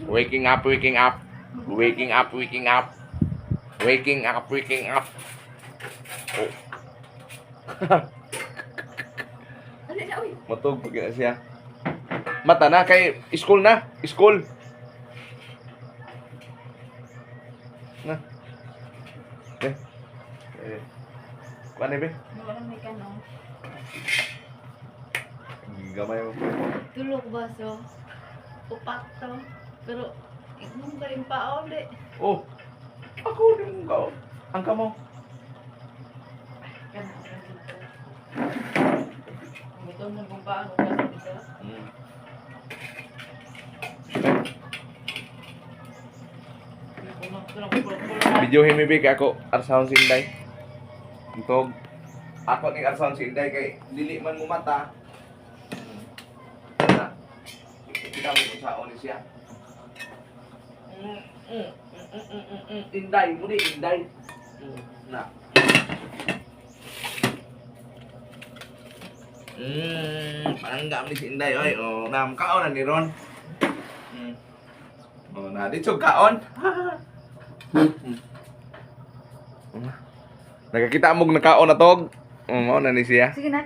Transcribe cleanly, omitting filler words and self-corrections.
Waking up, waking up. Waking up, waking up. Waking up, waking up. Oh. Ano na, uy? Matug pag na siya. Mata na kay school na. School. Na. Kuan ni be? Wala may kanong. Gamay mo. Tulog baso. Upak to. Pero, ikmong ka rin pa ulit. Oh. Ako din mo. Ang kamo. Ito mo kung paano ka sa isa. Videohin mi be kay ako arsaon si Inday. Intog. Ako ning arsaon si Inday kay dili man mo mata. Na. Kita mo kung saon ni siya. Inday, muli Inday. Na. Panggam ni si Inday oy. Oh, nam kaon na ni Ron. Oh, na dito kaon. Nakakita mo nakaon na tog. Mao na ni siya. Sige na.